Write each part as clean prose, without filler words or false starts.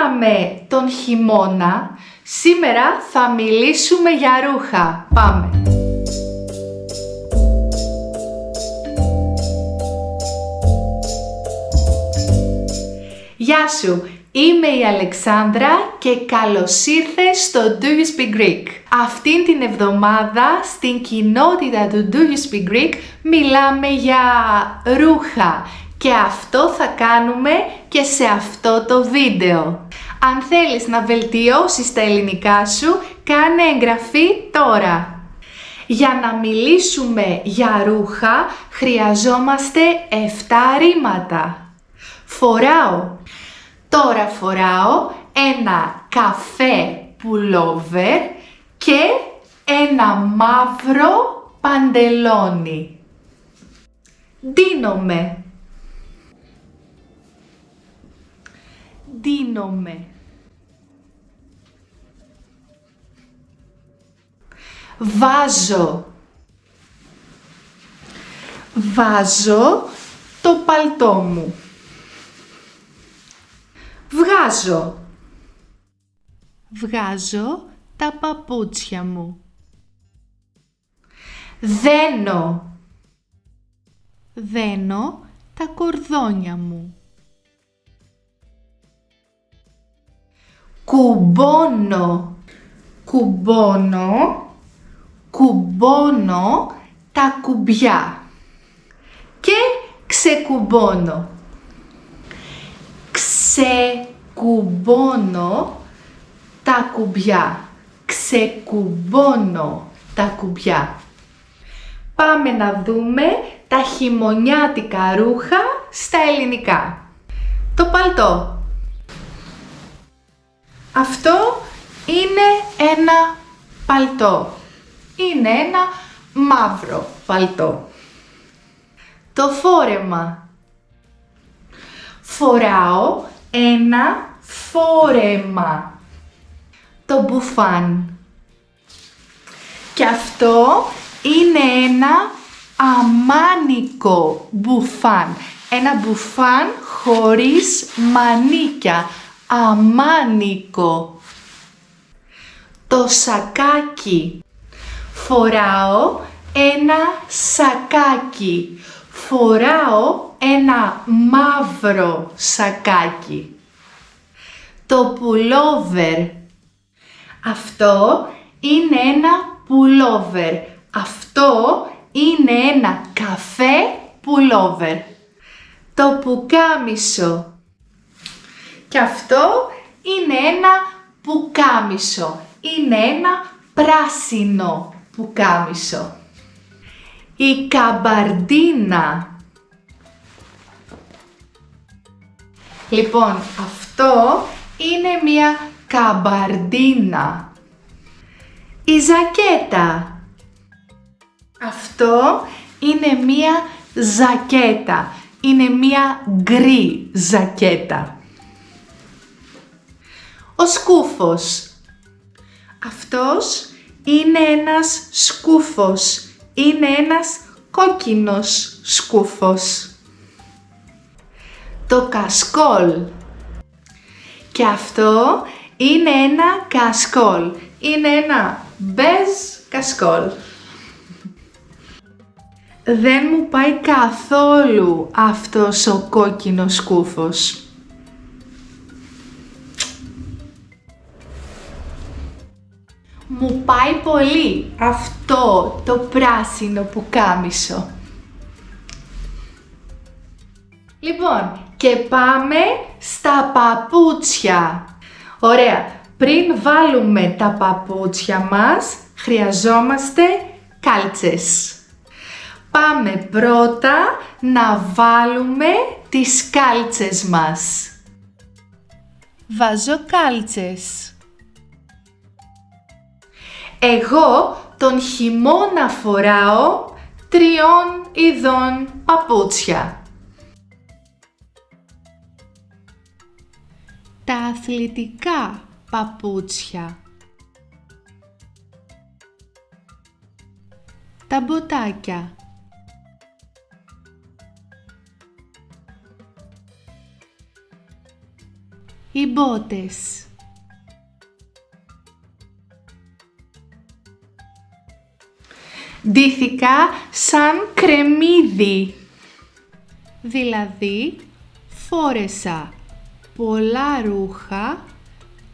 κάναμε τον χειμώνα, σήμερα θα μιλήσουμε για ρούχα. Πάμε! Γεια σου! Είμαι η Αλεξάνδρα και καλώς ήρθες στο Do You Speak Greek. Αυτήν την εβδομάδα στην κοινότητα του Do You Speak Greek μιλάμε για ρούχα και αυτό θα κάνουμε και σε αυτό το βίντεο. Αν θέλεις να βελτιώσεις τα ελληνικά σου, κάνε εγγραφή τώρα. Για να μιλήσουμε για ρούχα χρειαζόμαστε 7 ρήματα. Φοράω. Τώρα φοράω ένα καφέ πουλόβερ και ένα μαύρο παντελόνι. Ντύνομαι. Ντύνομαι. Βάζω. Βάζω το παλτό μου. Βγάζω. Βγάζω τα παπούτσια μου. Δένω. Δένω τα κορδόνια μου. Κουμπώνω. Κουμπώνω. Κουμπώνω τα κουμπιά. Και ξεκουμπώνω. Ξεκουμπώνω τα κουμπιά. Ξεκουμπώνω τα κουμπιά. Πάμε να δούμε τα χειμωνιάτικα ρούχα στα ελληνικά. Το παλτό. Αυτό είναι ένα παλτό. Είναι ένα μαύρο παλτό. Το φόρεμα. Φοράω ένα φόρεμα. Το μπουφάν. Και αυτό είναι ένα αμάνικο μπουφάν. Ένα μπουφάν χωρίς μανίκια. Αμάνικο. Το σακάκι. Φοράω ένα σακάκι. Φοράω ένα μαύρο σακάκι. Το πουλόβερ. Αυτό είναι ένα πουλόβερ. Αυτό είναι ένα καφέ πουλόβερ. Το πουκάμισο. Και αυτό είναι ένα πουκάμισο. Είναι ένα πράσινο πουκάμισο. Η καμπαρντίνα. Λοιπόν, αυτό είναι μια καμπαρντίνα. Η ζακέτα. Αυτό είναι μια ζακέτα. Είναι μια γκρι ζακέτα. Ο σκούφος. Αυτός είναι ένας σκούφος. Είναι ένας κόκκινος σκούφος. Το κασκόλ. Και αυτό είναι ένα κασκόλ. Είναι ένα μπέζ κασκόλ. Δεν μου πάει καθόλου αυτός ο κόκκινος σκούφος. Μου πάει πολύ αυτό το πράσινο πουκάμισο. Λοιπόν, και πάμε στα παπούτσια. Ωραία, πριν βάλουμε τα παπούτσια μας, χρειαζόμαστε κάλτσες. Πάμε πρώτα να βάλουμε τις κάλτσες μας. Βάζω κάλτσες. Εγώ τον χειμώνα φοράω 3 ειδών παπούτσια. Τα αθλητικά παπούτσια. Τα μποτάκια. οι μπότες. Ντύθηκα σαν κρεμμύδι. Δηλαδή, φόρεσα πολλά ρούχα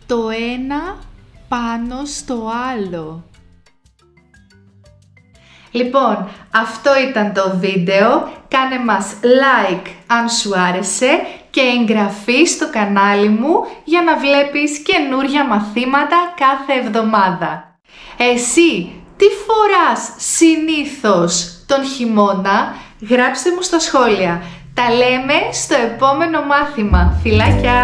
το ένα πάνω στο άλλο. Λοιπόν, αυτό ήταν το βίντεο. Κάνε μας like αν σου άρεσε και εγγραφή στο κανάλι μου για να βλέπεις καινούρια μαθήματα κάθε εβδομάδα. Εσύ, τι φοράς συνήθως τον χειμώνα? Γράψτε μου στα σχόλια. Τα λέμε στο επόμενο μάθημα. Φιλάκια!